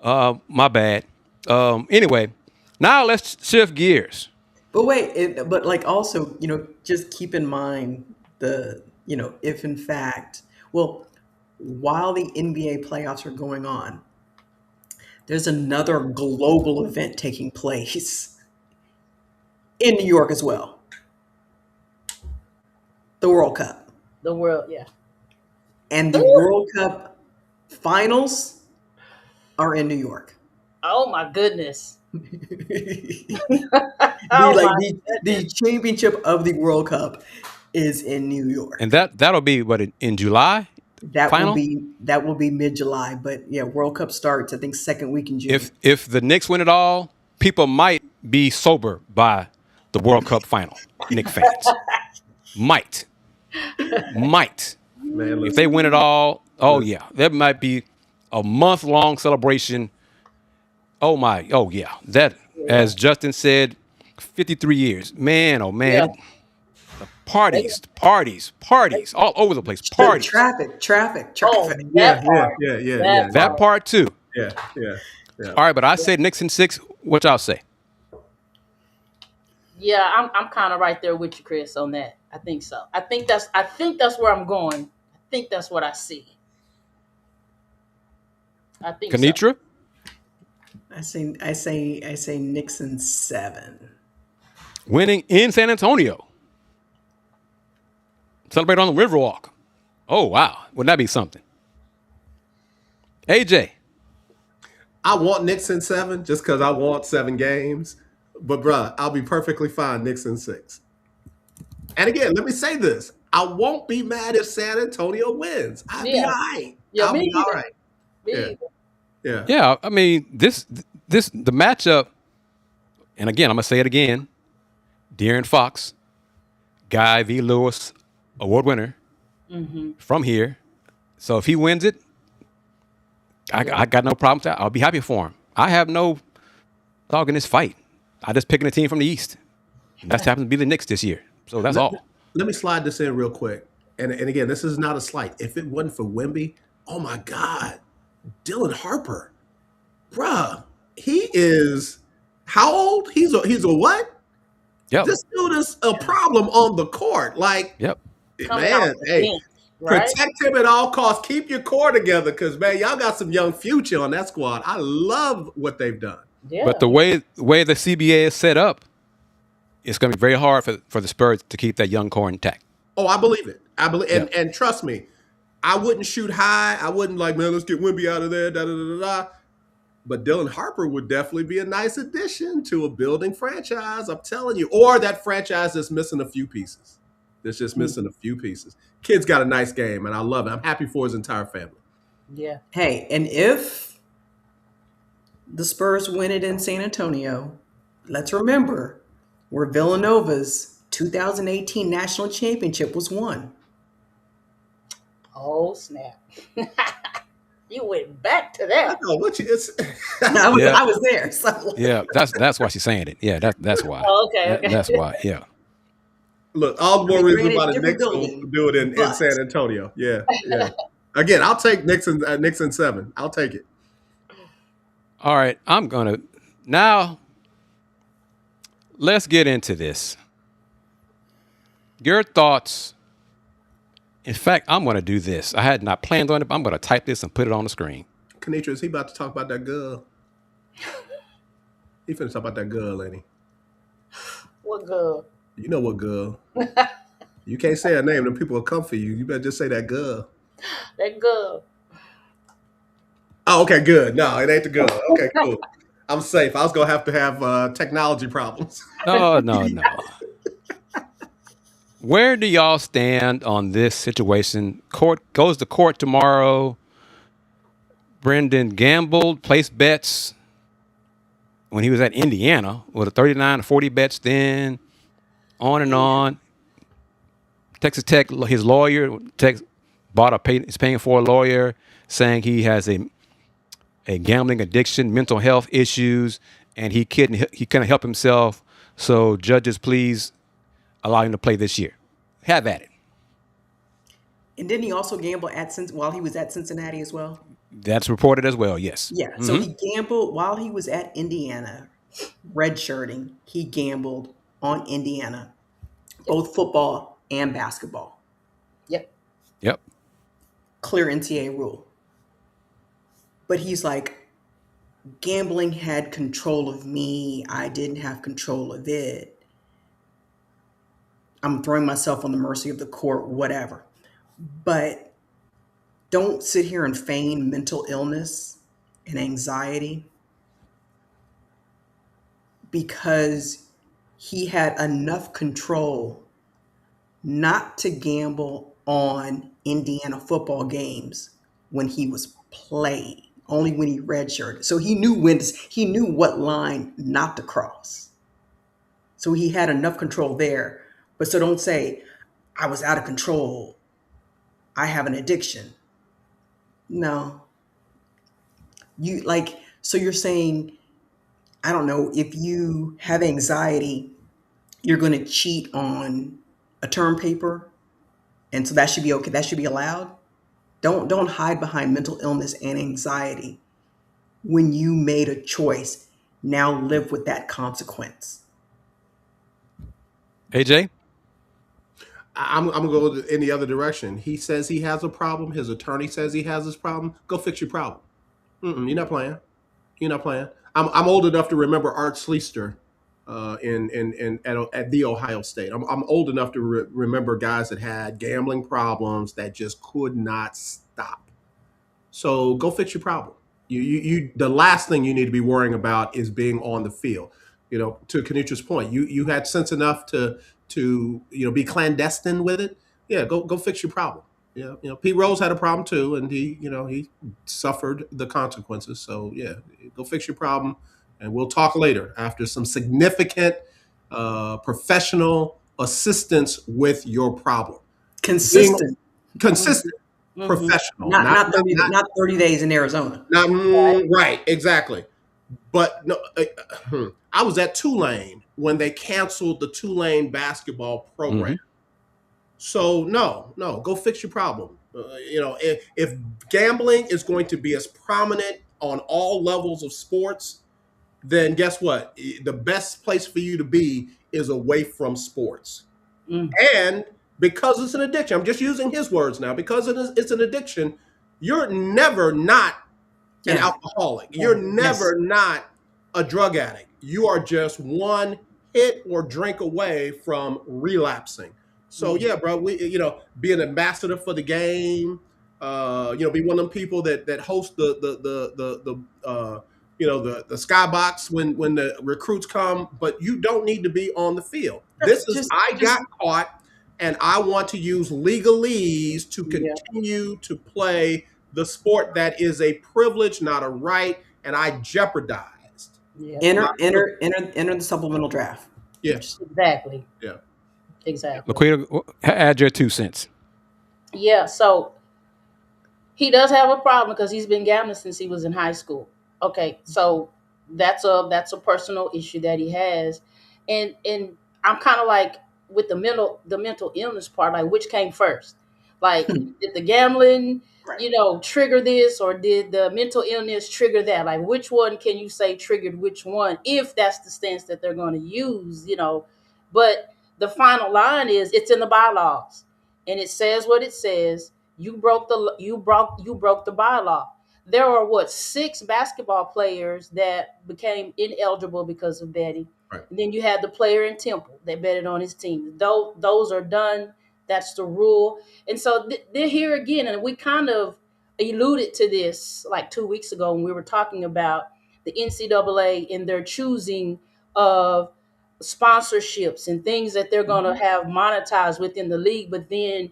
my bad. Anyway, now let's shift gears. But wait, but like also, just keep in mind if in fact, well, while the NBA playoffs are going on, there's another global event taking place in New York as well. The World Cup. The world. Yeah. And the World Cup finals are in New York. Oh my goodness. The championship of the World Cup is in New York. And that'll be what in July. That Final? will be mid-July, but yeah, World Cup starts I think second week in June. If the Knicks win it all, people might be sober by the World Cup final. Knicks fans might. Man, If they win it all, oh yeah, there might be a month-long celebration. Oh my, oh yeah. That, as Justin said, 53 years. Man, oh man. Yeah. The parties all over the place. Parties. Traffic. Oh, yeah. That part too. Yeah. All right, but I said Knicks in 6. What y'all say? Yeah, I'm kind of right there with you, Chris, on that. I think so. I think that's where I'm going. I think that's what I see. I think so. Kanitra? I say Knicks in 7. Winning in San Antonio. Celebrate on the Riverwalk. Oh, wow. Wouldn't that be something? AJ. I want Knicks in 7 just because I want 7 games. But, bruh, I'll be perfectly fine Knicks in 6. And again, let me say this. I won't be mad if San Antonio wins. I'll be all right. Yeah, I'll me be all either. right. Me Yeah. either. Yeah. Yeah, I mean, the matchup, And again, I'm gonna say it again. De'Aaron Fox, Guy V. Lewis Award winner Mm-hmm. from here. So if he wins it, Yeah. I got no problem with that. I'll be happy for him. I have no dog in this fight. I just picking a team from the East. And that's happened to be the Knicks this year. So that's Let, all. let me slide this in real quick. And again, this is not a slight. If it wasn't for Wemby, oh my God, Dylan Harper, bruh, he is how old? He's a what? Yep. This dude is a problem on the court. Like, Yep. Coming out man, the hey, bench, right? protect him at all costs. Keep your core together, because man, y'all got some young future on that squad. I love what they've done. Yeah. But the way the CBA is set up, it's going to be very hard for the Spurs to keep that young core intact. Oh, I believe it. I believe, Yeah. and trust me, I wouldn't shoot high. I wouldn't like, man, let's get Wemby out of there. Da da da da. Da. But Dylan Harper would definitely be a nice addition to a building franchise. I'm telling you, or that franchise that's missing a few pieces. That's just missing a few pieces. Kid's got a nice game, and I love it. I'm happy for his entire family. Yeah. Hey, and if the Spurs win it in San Antonio, let's remember where Villanova's 2018 national championship was won. Oh snap! You went back to I that. know what you. It's Yeah. I was there. So. Yeah, that's why she's saying it. Yeah, that's why. Oh, okay, okay. That's why. Yeah. look. All the more I mean, reason granted, why the different Knicks will building, do it in but San Antonio. Yeah, yeah. Again, I'll take Knicks in 7. I'll take it. All right, I'm gonna now. Let's get into this. Your thoughts. In fact, I'm going to do this. I had not planned on it, but I'm going to type this and put it on the screen. Kenitra, is he about to talk about that girl? He finna talk about that girl, ain't he? What good? You know what girl? You can't say her name, then people will come for you. You better just say that girl. That good. Oh, okay, good. No, it ain't the girl. Okay, cool. I'm safe. I was gonna have technology problems. No, no, no. Where do y'all stand on this situation? Court goes to court tomorrow. Brendan gambled, placed bets when he was at Indiana with a 39 to 40 bets then, on and on. Texas Tech, his lawyer, is paying for a lawyer saying he has a gambling addiction, mental health issues, and he couldn't help himself. So judges, please allow him to play this year. Have at it. and didn't he also gamble while he was at Cincinnati as well? That's reported as well. Yes. Yeah. So he gambled while he was at Indiana, redshirting. He gambled on Indiana, both football and basketball. Yep. Yep. Clear NCAA rule. But he's like, gambling had control of me. I didn't have control of it. I'm throwing myself on the mercy of the court, whatever. But don't sit here and feign mental illness and anxiety because he had enough control not to gamble on Indiana football games when he was playing, only when he redshirted. So he knew what line not to cross. So he had enough control there. But so don't say, I was out of control. I have an addiction. No. So you're saying, I don't know, if you have anxiety, you're going to cheat on a term paper, and so that should be okay. That should be allowed. Don't hide behind mental illness and anxiety when you made a choice. Now live with that consequence. AJ. I'm gonna go in the other direction. He says he has a problem. His attorney says he has this problem. Go fix your problem. You're not playing. You're not playing. I'm old enough to remember Art Schlichter at the Ohio State. I'm old enough to remember guys that had gambling problems that just could not stop. So go fix your problem. You the last thing you need to be worrying about is being on the field. To Kanitra's point, you had sense enough to be clandestine with it. Yeah, go fix your problem. Yeah, Pete Rose had a problem too, and he suffered the consequences. So yeah, go fix your problem. and we'll talk later after some significant professional assistance with your problem. Being Consistent, consistent, Mm-hmm. professional, not not not not 30 not, not 30 days in Arizona. not right, exactly. But no, I was at Tulane when they canceled the Tulane basketball program. Mm-hmm. So no, go fix your problem. If gambling is going to be as prominent on all levels of sports, then guess what? The best place for you to be is away from sports. Mm. And because it's an addiction, I'm just using his words now. Because it's an addiction, you're never not an Yeah. alcoholic. Yeah. You're Yes. never not a drug addict. You are just one hit or drink away from relapsing. So Mm. yeah, bro, be an ambassador for the game. Be one of them people that host the skybox when the recruits come. But you don't need to be on the field. This is I Just got caught, and I want to use legalese to Yeah. continue to play the sport that is a privilege, not a right, and I jeopardized Yeah. my enter the supplemental draft. yeah, Exactly. yeah. Exactly. Laquita, add your 2 cents. Yeah. So he does have a problem because he's been gambling since he was in high school. Okay, so that's a personal issue that he has, and I'm kind of like with the mental illness part, like which came first, like did the gambling, Right. trigger this, or did the mental illness trigger that? Like which one can you say triggered which one, if that's the stance that they're going to use. But the final line is it's in the bylaws, and it says what it says. You broke the bylaw. There are what 6 basketball players that became ineligible because of betting. Right. And then you had the player in Temple that betted on his team. Those are done. That's the rule. And so they're here again, and we kind of alluded to this like 2 weeks ago when we were talking about the NCAA and their choosing of sponsorships and things that they're going to have monetized within the league, but then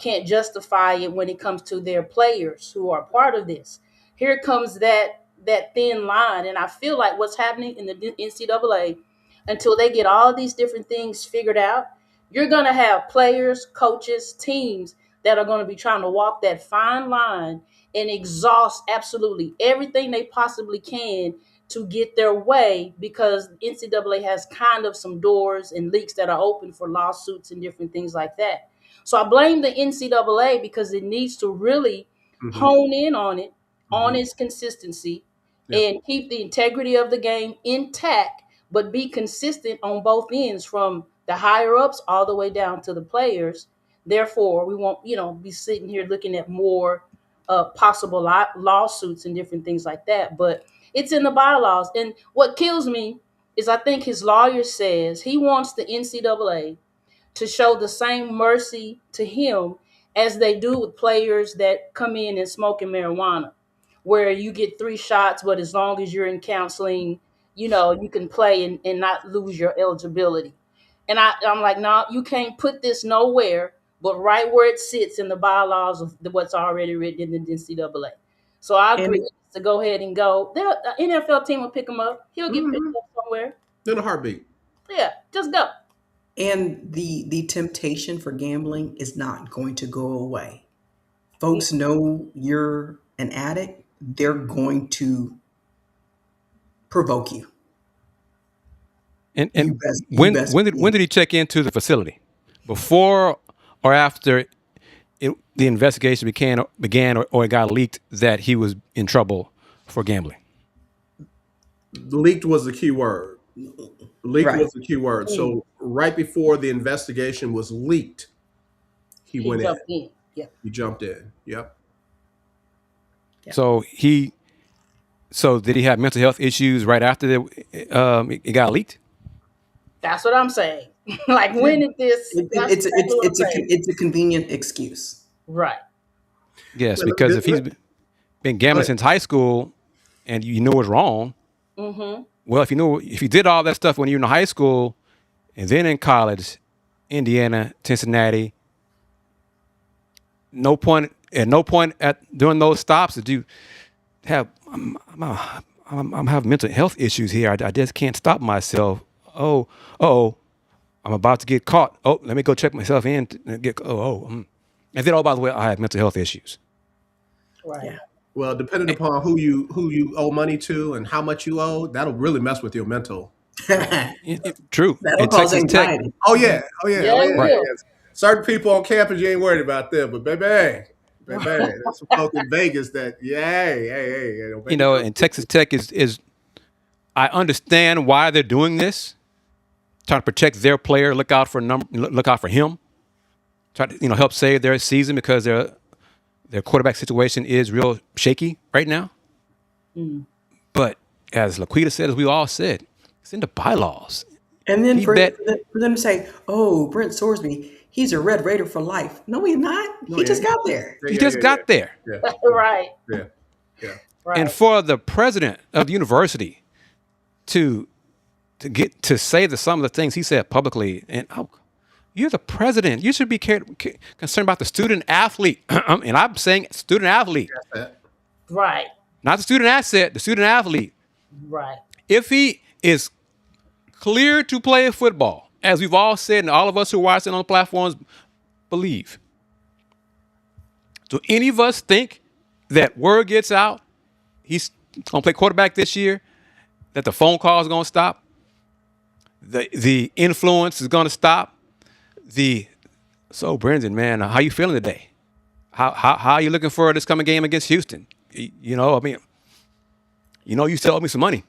can't justify it when it comes to their players who are part of this. Here comes that thin line, and I feel like what's happening in the NCAA, until they get all these different things figured out, you're going to have players, coaches, teams that are going to be trying to walk that fine line and exhaust absolutely everything they possibly can to get their way, because NCAA has kind of some doors and leaks that are open for lawsuits and different things like that. So I blame the NCAA because it needs to really Mm-hmm. hone in on it, on Mm-hmm. its consistency, Yeah. and keep the integrity of the game intact, but be consistent on both ends from the higher ups all the way down to the players. Therefore, we won't, be sitting here looking at more possible lawsuits and different things like that. But it's in the bylaws. And what kills me is I think his lawyer says he wants the NCAA to show the same mercy to him as they do with players that come in and smoking marijuana, where you get 3 shots, but as long as you're in counseling, you can play and not lose your eligibility. And I'm like, no, you can't put this nowhere but right where it sits in the bylaws of what's already written in the NCAA. So I agree And to go ahead and go. The NFL team will pick him up. He'll get picked Mm-hmm. up somewhere. In a heartbeat. Yeah, just go. and the temptation for gambling is not going to go away. Folks know you're an addict, they're going to provoke you. And You and best you when best when did when believe. did he check into the facility? Before or after the investigation began or it got leaked that he was in trouble for gambling? Leaked was the key word. Leaked Right. was the key word. Mm. So right before the investigation was leaked, he He went in. jumped in. Yeah. He jumped in. Yep. Yeah. So did he have mental health issues right after it got leaked? That's what I'm saying. Like, Yeah. when did this? That's exactly what I'm saying. It's a convenient excuse. Right. Yes, Let- because let- if he's let- been go gambling ahead. since high school and you know it's wrong, Mm-hmm. well, if you did all that stuff when you were in high school and then in college, Indiana, Cincinnati, no point at doing those stops did you have I'm having mental health issues here. I just can't stop myself. Oh, I'm about to get caught. Oh, let me go check myself in. And then, oh, by the way, I have mental health issues. Right. Yeah. Well, depending upon who you owe money to and how much you owe, that'll really mess with your mental health. True. That'll In cause Texas Tech, anxiety. Oh yeah, oh yeah, oh Yeah, yeah, it yeah, right. will. yeah. Certain people on campus, you ain't worried about them, but baby, there's some folks in Vegas that, yeah, hey, don't make me come. And Texas Tech is I understand why they're doing this, trying to protect their player, look out for him, try to help save their season because their quarterback situation is real shaky right now. But as Laquita said, as we all said, it's in the bylaws. And then He bet for them to say, "Oh, Brent Sorsby, he's a Red Raider for life." No, he's not. No, He yeah, just got there. he just got there. yeah, Right. yeah, yeah. And Right. for the president of the university to get to say some of the things he said publicly, and you're the president. You should be concerned about the student athlete. And I'm saying student athlete, Yeah. Right. not the student asset, the student athlete. Right. If he is cleared to play football, as we've all said, and all of us who watch it on the platforms believe. Do any of us think that word gets out, he's going to play quarterback this year, that the phone call is going to stop, the influence is going to stop, so Brendan, man, how you feeling today? How are you looking for this coming game against Houston? You still owe me some money.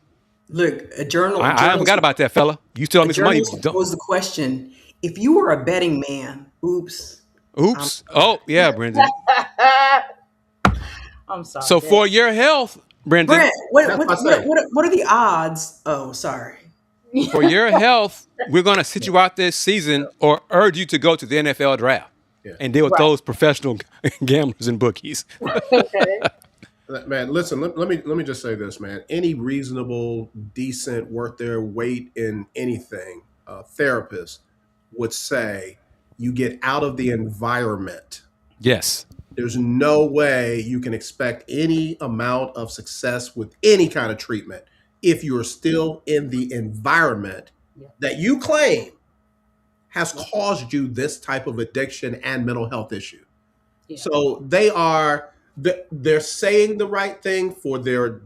Look, I haven't forgot about that, fella. You still owe me some money. journalist posed the question: if you were a betting man, oops. Oops. Oh, yeah, Brendan. I'm sorry. So for your health, Brendan, Brent, That's what I say. what are the odds? Oh, sorry. for your health, we're going to sit you out this season or urge you to go to the NFL draft and deal with those professional gamblers and bookies. Okay. Man, listen. Let me just say this, man. Any reasonable, decent, worth their weight in anything, therapist would say you get out of the environment. Yes. There's no way you can expect any amount of success with any kind of treatment if you're still in the environment that you claim has caused you this type of addiction and mental health issue. Yeah. So they're saying the right thing for their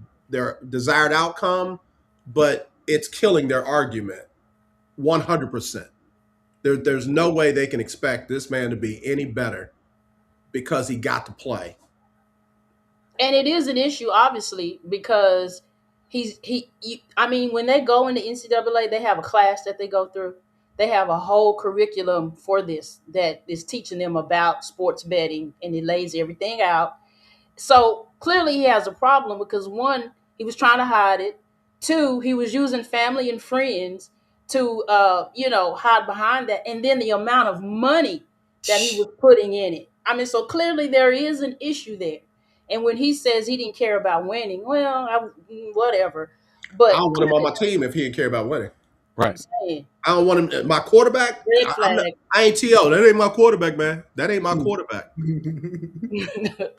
desired outcome, but it's killing their argument 100%. There's no way they can expect this man to be any better because he got to play. And it is an issue, obviously, because when they go into NCAA, they have a class that they go through. They have a whole curriculum for this that is teaching them about sports betting, and it lays everything out. So clearly he has a problem because one, he was trying to hide it. Two, he was using family and friends to, hide behind that. And then the amount of money that he was putting in it. So clearly there is an issue there. And when he says he didn't care about winning, well, whatever. But I don't want him on my team if he didn't care about winning. Right. saying, I don't want him. My quarterback. red I flag. ain't T.O. That ain't my quarterback, man. That ain't my quarterback.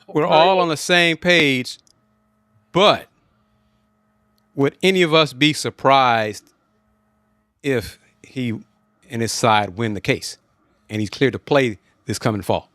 We're all on the same page, but would any of us be surprised if he and his side win the case and he's cleared to play this coming fall?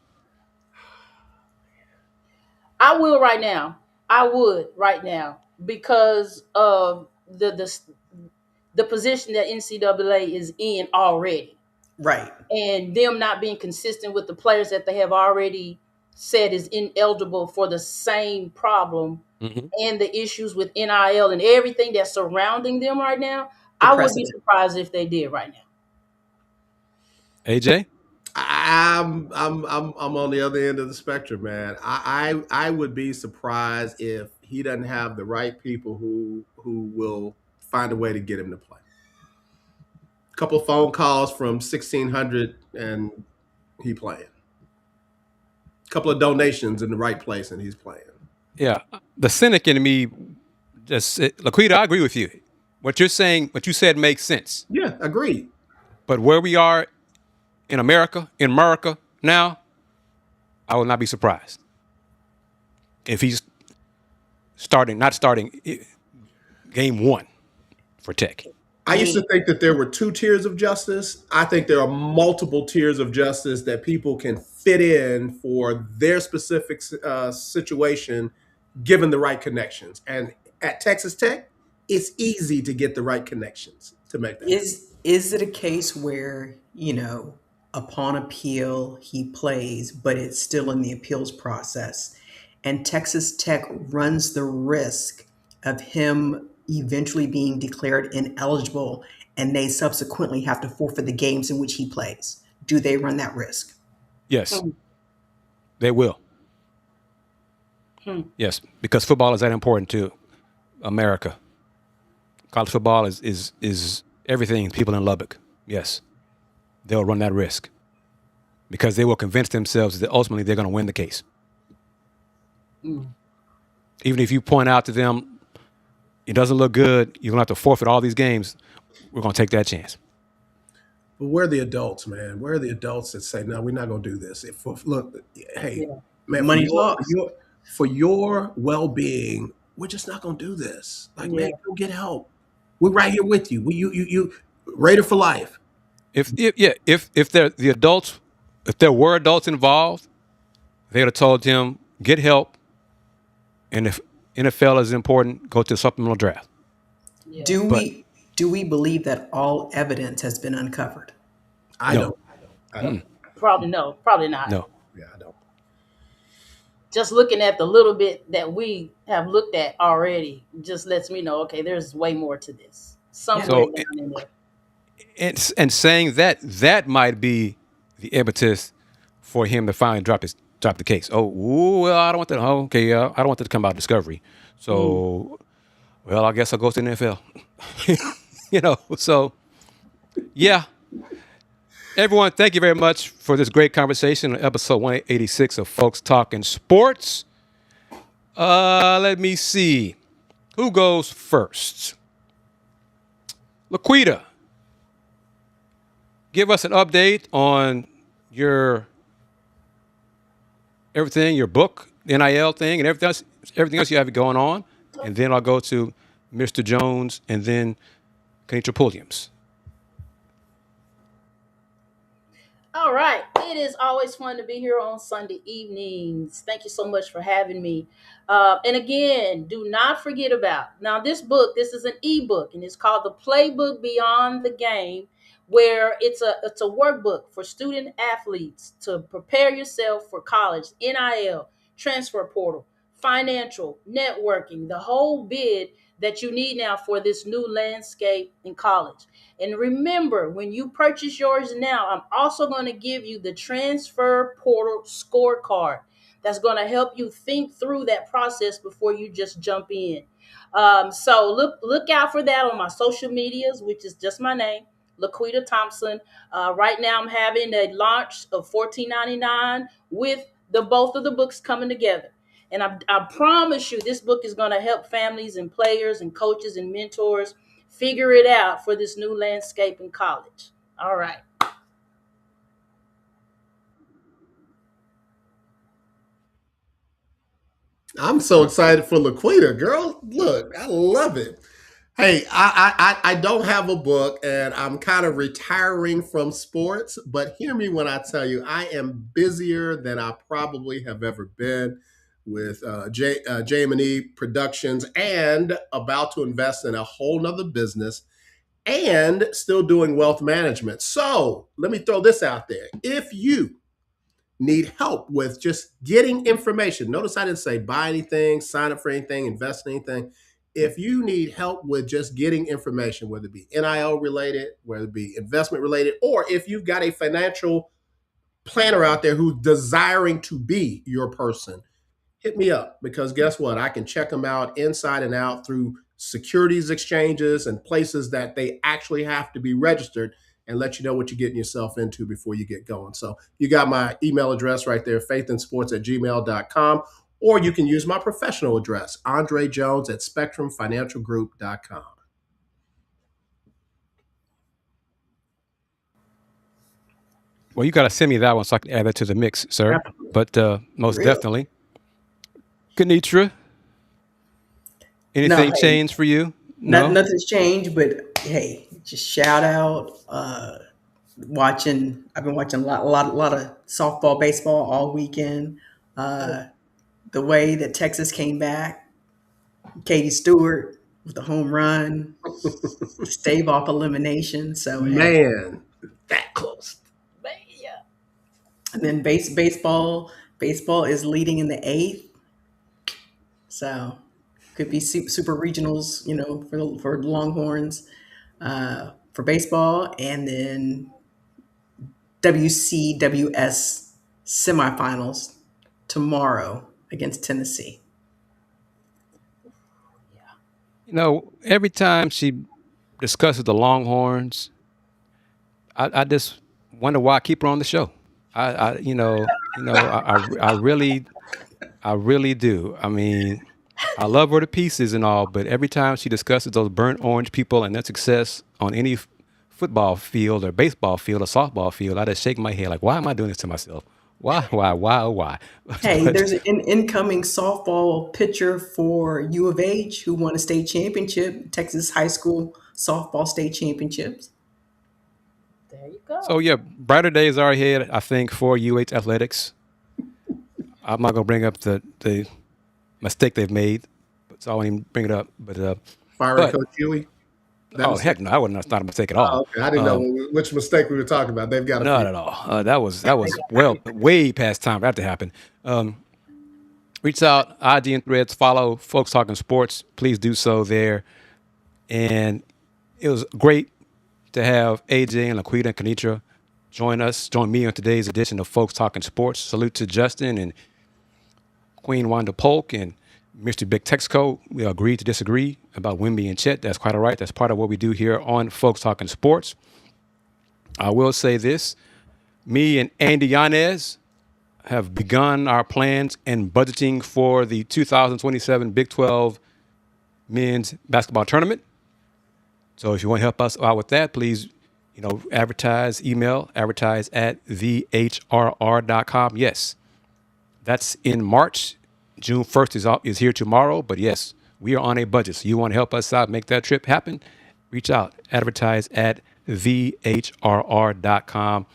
I will right now. I would right now because of the position that NCAA is in already, Right. and them not being consistent with the players that they have already said is ineligible for the same problem and the issues with NIL and everything that's surrounding them right now. I would be surprised if they did right now. AJ? I'm on the other end of the spectrum, man. I would be surprised if he doesn't have the right people who will find a way to get him to play. A couple of phone calls from 1600 and he playing. A couple of donations in the right place and he's playing. Yeah. The cynic in me Laquita, I agree with you. What you're saying, what you said makes sense. Yeah, agreed. But where we are in America now, I will not be surprised if he's not starting game one for Tech. I used to He think that there were two tiers of justice. I think there are multiple tiers of justice that people can fit in for their specific situation, given the right connections. And at Texas Tech, it's easy to get the right connections to make that happen. is it a case where, upon appeal he plays, but it's still in the appeals process, and Texas Tech runs the risk of him eventually being declared ineligible, and they subsequently have to forfeit the games in which he plays? Do they run that risk? Yes, Hmm. they will. Hmm. Yes, because football is that important to America. College football is everything to people in Lubbock. Yes, they'll run that risk because they will convince themselves that ultimately they're going to win the case. Hmm. Even if you point out to them it doesn't look good, you're going to have to forfeit all these games. We're going to take that chance. But where are the adults, man? Where are the adults that say, "No, we're not going to do this"? Look, hey, Yeah. man, Money talks. for your well being, we're just not going to do this. Like, man, Yeah. go get help. We're right here with you. You Raider for life. If they're the adults, if there were adults involved, they would have told him get help, and if NFL is important, go to the supplemental draft. Yeah. Do But we do we believe that all evidence has been uncovered? I no, don't. I don't. Probably no. Probably not. no. Yeah, I don't. Just looking at the little bit that we have looked at already just lets me know, okay, there's way more to this Yeah. somewhere So down in there. and saying that might be the impetus for him to finally drop the case. Oh, ooh, well, I don't want that. Oh, okay, I don't want that to come out of discovery. Mm. So, well, I guess I'll go to the NFL. So yeah. Everyone, thank you very much for this great conversation on episode 186 of Folks Talking Sports. Let me see. Who goes first? Laquita, give us an update on your everything, your book, the NIL thing, and everything else you have going on. And then I'll go to Mr. Jones and then Kenitra Pulliams. All right. It is always fun to be here on Sunday evenings. Thank you so much for having me. And again, do not forget about now this book. This is an ebook, and it's called The Playbook Beyond the Game, where it's a workbook for student athletes to prepare yourself for college, NIL, transfer portal, financial, networking, the whole bid that you need now for this new landscape in college. And remember, when you purchase yours now, I'm also going to give you the transfer portal scorecard that's going to help you think through that process before you just jump in. So look out for that on my social medias, which is just my name, Laquita Thompson. Right now, I'm having a launch of $14.99 with the both of the books coming together. And I promise you, this book is going to help families and players and coaches and mentors figure it out for this new landscape in college. All right. I'm so excited for Laquita, girl. Look, I love it. Hey, I don't have a book, and I'm kind of retiring from sports. But hear me when I tell you, I am busier than I probably have ever been with J&E Productions, and about to invest in a whole nother business, and still doing wealth management. So let me throw this out there: if you need help with just getting information. Notice I didn't say buy anything, sign up for anything, invest in anything. If you need help with just getting information, whether it be NIL related, whether it be investment related, or if you've got a financial planner out there who's desiring to be your person, hit me up, because guess what? I can check them out inside and out through securities exchanges and places that they actually have to be registered, and let you know what you're getting yourself into before you get going. So you got my email address right there, faithandsports@gmail.com, or you can use my professional address, Andre Jones at spectrumfinancialgroup.com. Well, you got to send me that one so I can add that to the mix, sir. But most Real. definitely. Kenitra, No, anything hey, changed for you? No. Nothing's changed, but hey, just shout out. I've been watching a lot of softball, baseball all weekend. The way that Texas came back, Katie Stewart with the home run to stave off elimination. So hey, Man, that close. Yeah. and then baseball is leading in the eighth. So could be super regionals, for the Longhorns for baseball, and then WCWS semifinals tomorrow against Tennessee. Every time she discusses the Longhorns, I just wonder why I keep her on the show. I really do. I mean, I love her to pieces and all, but every time she discusses those burnt orange people and their success on any football field or baseball field or softball field, I just shake my head like, why am I doing this to myself? Why, oh, why? Hey, But there's an incoming softball pitcher for U of H who won a state championship, Texas high school softball state championships. There you go. so yeah, brighter days are ahead. I think for UH athletics. I'm not gonna bring up the mistake they've made, so I won't even bring it up. Firing But Coach Huey. That oh mistake. heck no, I wouldn't. That's not a mistake at all. Oh, okay. I didn't know which mistake we were talking about. They've got a Not few. at all. That was well way past time for that to happen. Reach out, IG and Threads, follow Folks Talking Sports. Please do so there. And it was great to have AJ and Laquita and Kanitra join me on today's edition of Folks Talking Sports. Salute to Justin and Queen Wanda Polk and Mr. Big Texco. We agreed to disagree about Wimby and Chet. That's quite all right. That's part of what we do here on Folks Talking Sports. I will say this. Me and Andy Yanez have begun our plans and budgeting for the 2027 Big 12 men's basketball tournament. So if you want to help us out with that, please, advertise at thehrr.com. Yes, that's in March. June 1st is here tomorrow. But yes, we are on a budget. So you want to help us out, make that trip happen, reach out, advertise at thehrr.com.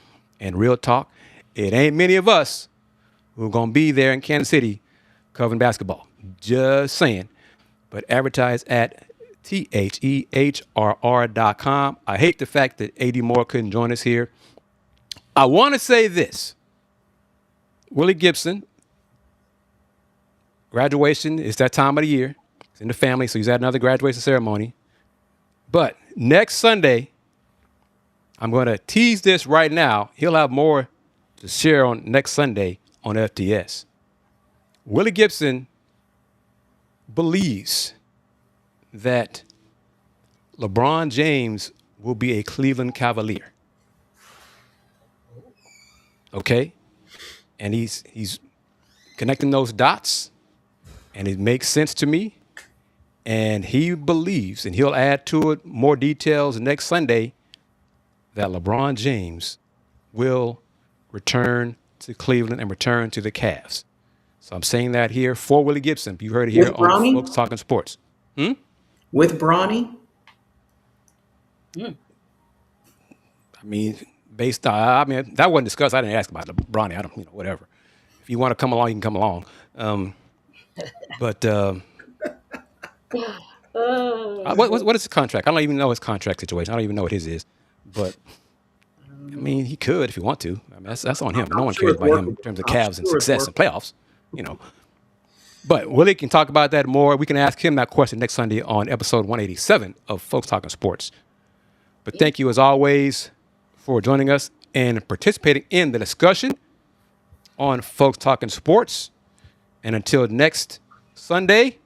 And real talk, it ain't many of us who are going to be there in Kansas City covering basketball. Just saying. But advertise at thehrr.com. I hate the fact that AD Moore couldn't join us here. I want to say this. Willie Gibson, graduation is that time of the year. It's in the family, so he's at another graduation ceremony. But next Sunday, I'm going to tease this right now. He'll have more to share on next Sunday on FTS. Willie Gibson believes that LeBron James will be a Cleveland Cavalier. Okay? And he's connecting those dots, and it makes sense to me. And he believes, and he'll add to it more details next Sunday, that LeBron James will return to Cleveland and return to the Cavs. So I'm saying that here for Willie Gibson. You heard it here With on Bronny? Folks Talking Sports. With Bronny? I mean, that wasn't discussed. I didn't ask about Bronny. I don't, whatever. If you want to come along, you can come along. What is his contract? I don't even know his contract situation. I don't even know what his is. But I mean, he could if he want to. I mean, that's on him. No one cares about him in terms of Cavs and success and playoffs. But Willie can talk about that more. We can ask him that question next Sunday on episode 187 of Folks Talking Sports. But thank you, as always, for joining us and participating in the discussion on Folks Talking Sports. And until next Sunday,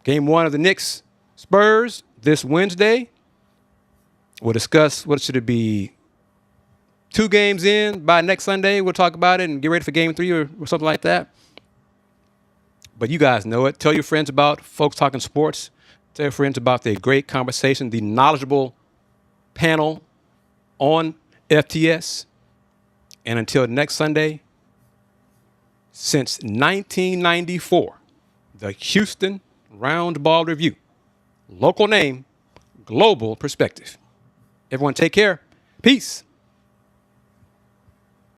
Game 1 of the Knicks Spurs this Wednesday. We'll discuss, what should it be, 2 games in by next Sunday. We'll talk about it and get ready for Game 3 or something like that. But you guys know it. Tell your friends about Folks Talking Sports. Tell your friends about the great conversation, the knowledgeable panel on FTS. And until next Sunday, since 1994, the Houston Round Ball Review Local name, global perspective. Everyone take care. Peace.